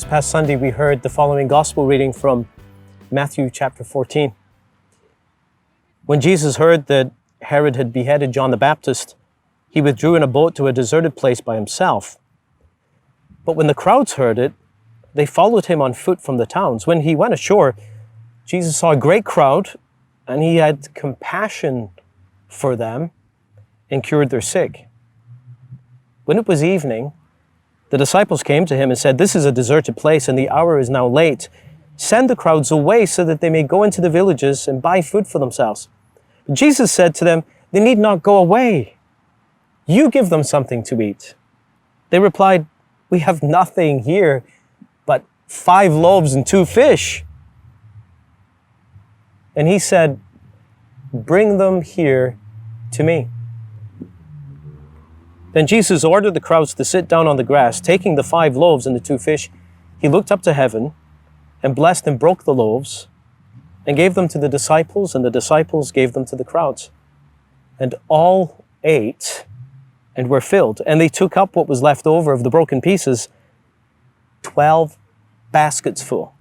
past Sunday, we heard the following gospel reading from Matthew chapter 14. When Jesus heard that Herod had beheaded John the Baptist, he withdrew in a boat to a deserted place by himself. But when the crowds heard it, they followed him on foot from the towns. When he went ashore, Jesus saw a great crowd, and he had compassion for them and cured their sick. When it was evening, the disciples came to him and said, "This is a deserted place, and the hour is now late. Send the crowds away so that they may go into the villages and buy food for themselves." But Jesus said to them, "They need not go away. You give them something to eat." They replied, "We have nothing here but 5 loaves and 2 fish." And he said, "Bring them here to me." Then Jesus ordered the crowds to sit down on the grass. Taking the 5 loaves and the 2 fish, he looked up to heaven and blessed and broke the loaves and gave them to the disciples, and the disciples gave them to the crowds. And all ate and were filled. And they took up what was left over of the broken pieces, 12 baskets full.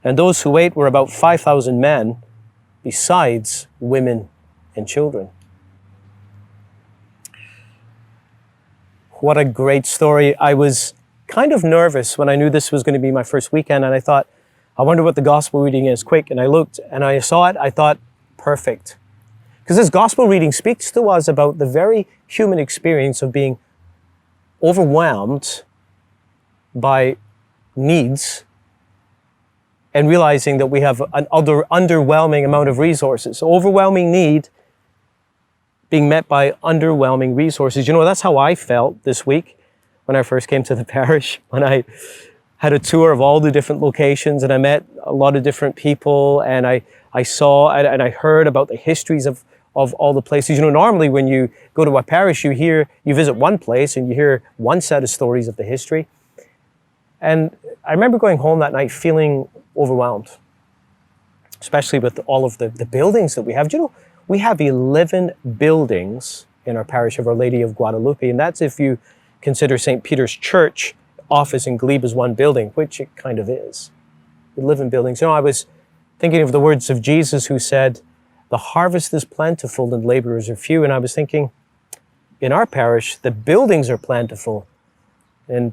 And those who ate were about 5,000 men, besides women and children. What a great story. I was kind of nervous when I knew this was going to be my first weekend, and I thought, I wonder what the gospel reading is. Quick, and I looked and I saw it. I thought, perfect. Because this gospel reading speaks to us about the very human experience of being overwhelmed by needs and realizing that we have an underwhelming amount of resources. Overwhelming need being met by underwhelming resources. You know, that's how I felt this week when I first came to the parish, when I had a tour of all the different locations and I met a lot of different people, and I saw and I heard about the histories of all the places. You know, normally when you go to a parish, you visit one place and you hear one set of stories of the history. And I remember going home that night feeling overwhelmed, especially with all of the buildings that we have. Do you know, we have 11 buildings in our parish of Our Lady of Guadalupe, and that's if you consider St. Peter's Church office in Glebe as one building, which it kind of is. 11 buildings. You know, I was thinking of the words of Jesus who said, "The harvest is plentiful and laborers are few," and I was thinking, in our parish, the buildings are plentiful and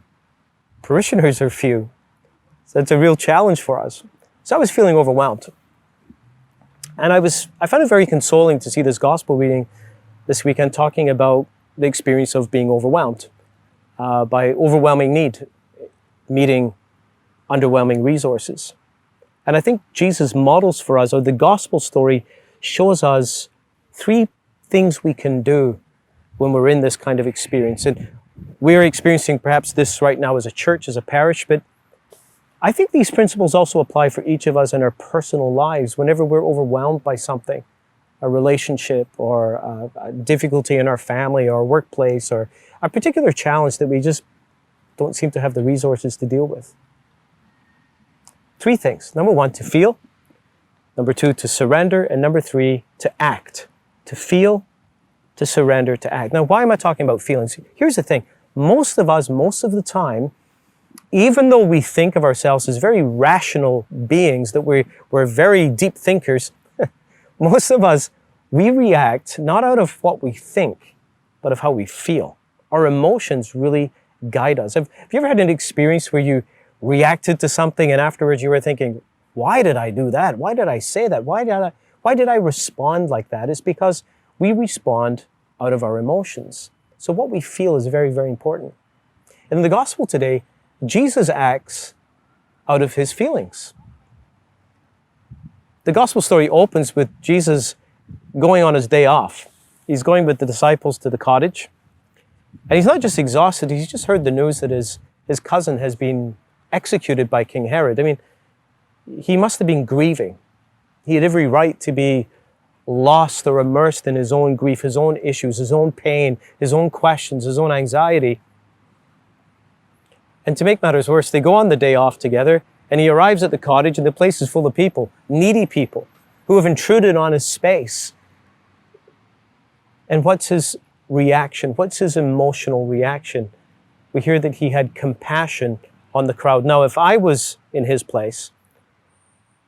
parishioners are few. So it's a real challenge for us. So I was feeling overwhelmed. And I found it very consoling to see this gospel reading this weekend talking about the experience of being overwhelmed by overwhelming need, meeting underwhelming resources. And I think Jesus models for us, or the gospel story shows us 3 things we can do when we're in this kind of experience. And we're experiencing perhaps this right now as a church, as a parish, but I think these principles also apply for each of us in our personal lives. Whenever we're overwhelmed by something, a relationship or a difficulty in our family or workplace or a particular challenge that we just don't seem to have the resources to deal with. 3 things. Number 1, to feel. Number 2, to surrender. And number 3, to act. To feel, to surrender, to act. Now, why am I talking about feelings? Here's the thing. Most of us, most of the time, even though we think of ourselves as very rational beings, that we're very deep thinkers, most of us, we react not out of what we think, but of how we feel. Our emotions really guide us. Have you ever had an experience where you reacted to something and afterwards you were thinking, why did I do that? Why did I say that? Why did I respond like that? It's because we respond out of our emotions. So what we feel is very, very important. And in the gospel today, Jesus acts out of his feelings. The gospel story opens with Jesus going on his day off. He's going with the disciples to the cottage. And he's not just exhausted, he's just heard the news that his cousin has been executed by King Herod. I mean, he must have been grieving. He had every right to be lost or immersed in his own grief, his own issues, his own pain, his own questions, his own anxiety. And to make matters worse, they go on the day off together, and he arrives at the cottage, and the place is full of people, needy people, who have intruded on his space. And what's his reaction? What's his emotional reaction? We hear that he had compassion on the crowd. Now, if I was in his place,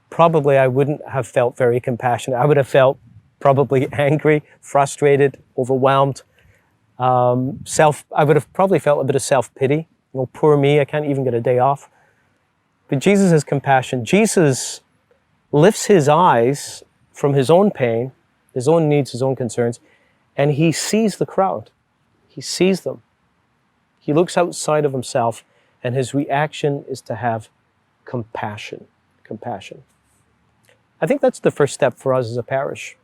probably I wouldn't have felt very compassionate. I would have felt probably angry, frustrated, overwhelmed. I would have probably felt a bit of self-pity. Poor me, I can't even get a day off. But Jesus has compassion. Jesus lifts his eyes from his own pain, his own needs, his own concerns, and he sees the crowd. He sees them. He looks outside of himself, and his reaction is to have compassion. Compassion. I think that's the first step for us as a parish.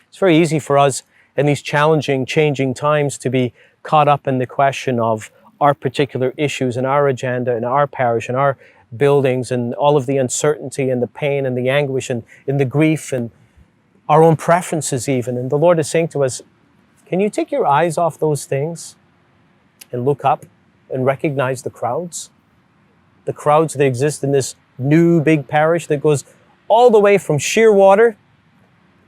It's very easy for us in these challenging, changing times to be caught up in the question of our particular issues and our agenda in our parish and our buildings and all of the uncertainty and the pain and the anguish and the grief and our own preferences even. And the Lord is saying to us, can you take your eyes off those things and look up and recognize the crowds? The crowds that exist in this new big parish that goes all the way from Shearwater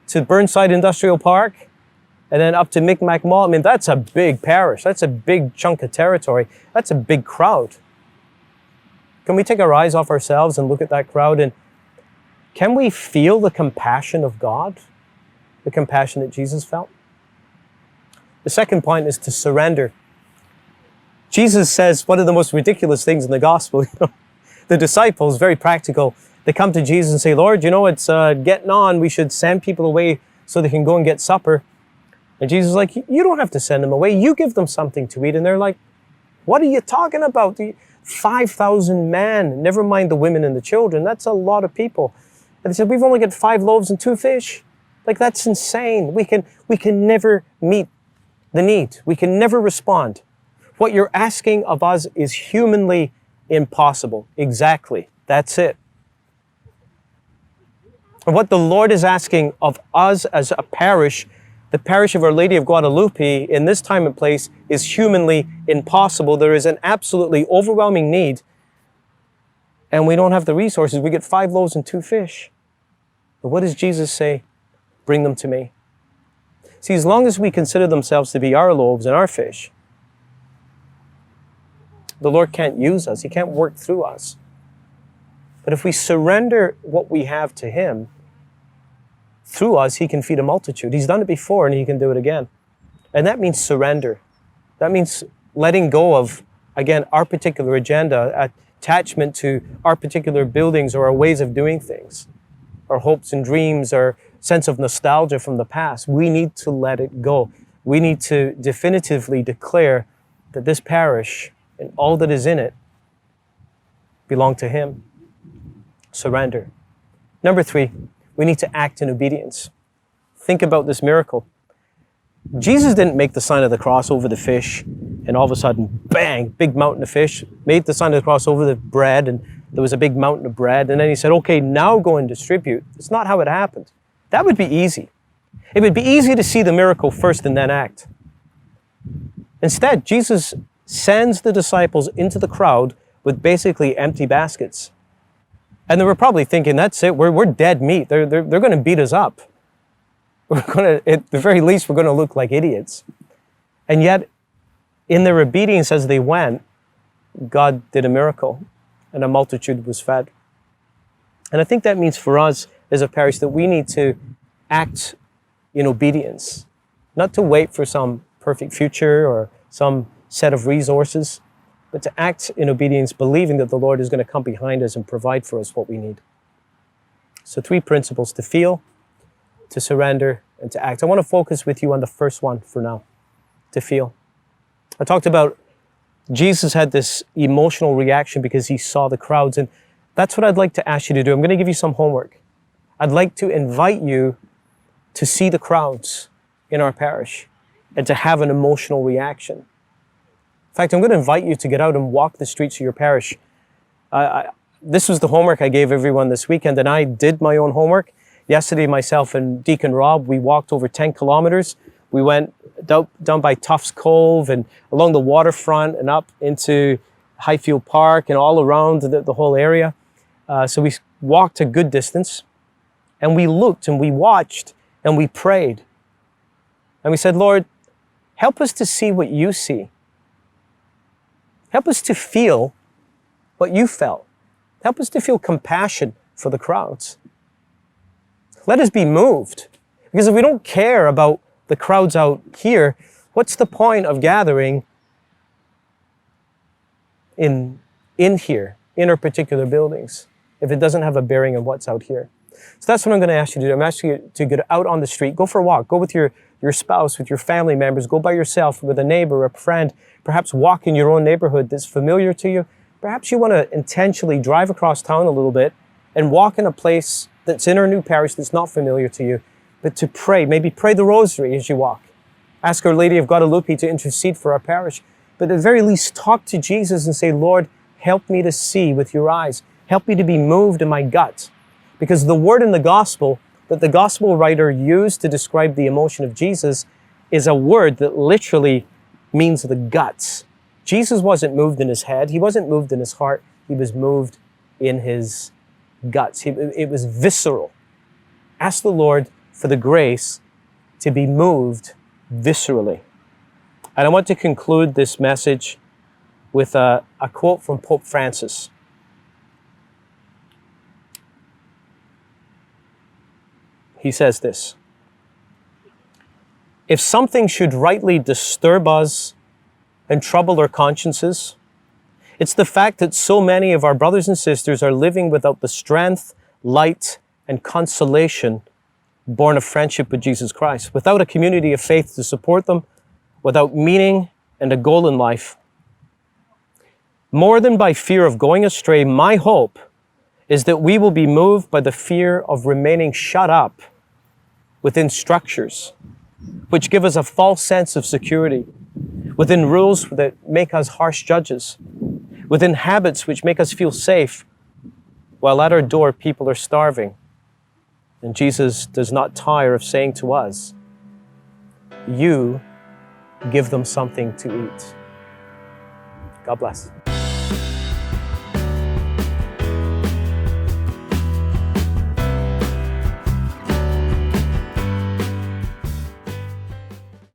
to Burnside Industrial Park and then up to Micmac Mall. I mean, that's a big parish. That's a big chunk of territory. That's a big crowd. Can we take our eyes off ourselves and look at that crowd, and can we feel the compassion of God? The compassion that Jesus felt? The second point is to surrender. Jesus says one of the most ridiculous things in the gospel. The disciples, very practical, they come to Jesus and say, Lord, it's getting on. We should send people away so they can go and get supper. And Jesus is like, you don't have to send them away. You give them something to eat. And they're like, what are you talking about? 5,000 men, never mind the women and the children. That's a lot of people. And they said, we've only got 5 loaves and 2 fish. Like, that's insane. We can never meet the need. We can never respond. What you're asking of us is humanly impossible. Exactly. That's it. And what the Lord is asking of us as a parish, the parish of Our Lady of Guadalupe, in this time and place, is humanly impossible. There is an absolutely overwhelming need, and we don't have the resources. We get 5 loaves and 2 fish. But what does Jesus say? Bring them to me. See, as long as we consider themselves to be our loaves and our fish, the Lord can't use us. He can't work through us. But if we surrender what we have to Him, through us, He can feed a multitude. He's done it before, and He can do it again. And that means surrender. That means letting go of, again, our particular agenda, attachment to our particular buildings or our ways of doing things, our hopes and dreams, our sense of nostalgia from the past. We need to let it go. We need to definitively declare that this parish and all that is in it belong to Him. Surrender. Number 3, we need to act in obedience. Think about this miracle. Jesus didn't make the sign of the cross over the fish and all of a sudden, bang, big mountain of fish, made the sign of the cross over the bread and there was a big mountain of bread. And then He said, okay, now go and distribute. It's not how it happened. That would be easy. It would be easy to see the miracle first and then act. Instead, Jesus sends the disciples into the crowd with basically empty baskets. And they were probably thinking, that's it, we're dead meat. They're going to beat us up. At the very least, we're going to look like idiots. And yet, in their obedience as they went, God did a miracle and a multitude was fed. And I think that means for us as a parish that we need to act in obedience, not to wait for some perfect future or some set of resources, but to act in obedience, believing that the Lord is going to come behind us and provide for us what we need. So 3 principles: to feel, to surrender, and to act. I want to focus with you on the first one for now, to feel. I talked about Jesus had this emotional reaction because He saw the crowds, and that's what I'd like to ask you to do. I'm going to give you some homework. I'd like to invite you to see the crowds in our parish and to have an emotional reaction. In fact, I'm going to invite you to get out and walk the streets of your parish. This was the homework I gave everyone this weekend, and I did my own homework. Yesterday, myself and Deacon Rob, we walked over 10 kilometers. We went down by Tufts Cove and along the waterfront and up into Highfield Park and all around the whole area. So we walked a good distance, and we looked and we watched and we prayed. And we said, Lord, help us to see what You see. Help us to feel what you felt. Help us to feel compassion for the crowds. Let us be moved. Because if we don't care about the crowds out here, what's the point of gathering in here, in our particular buildings, if it doesn't have a bearing on what's out here? So that's what I'm going to ask you to do. I'm asking you to get out on the street, go for a walk, go with your spouse, with your family members, go by yourself, with a neighbor, a friend, perhaps walk in your own neighborhood that's familiar to you. Perhaps you want to intentionally drive across town a little bit and walk in a place that's in our new parish that's not familiar to you, but to pray, maybe pray the rosary as you walk. Ask Our Lady of Guadalupe to intercede for our parish, but at the very least talk to Jesus and say, Lord, help me to see with your eyes. Help me to be moved in my gut. Because the word in the gospel that the gospel writer used to describe the emotion of Jesus is a word that literally means the guts. Jesus wasn't moved in his head. He wasn't moved in his heart. He was moved in his guts. It was visceral. Ask the Lord for the grace to be moved viscerally. And I want to conclude this message with a quote from Pope Francis. He says this: if something should rightly disturb us and trouble our consciences, it's the fact that so many of our brothers and sisters are living without the strength, light, and consolation born of friendship with Jesus Christ, without a community of faith to support them, without meaning and a goal in life. More than by fear of going astray, my hope is that we will be moved by the fear of remaining shut up within structures which give us a false sense of security, within rules that make us harsh judges, within habits which make us feel safe, while at our door people are starving. And Jesus does not tire of saying to us, you give them something to eat. God bless.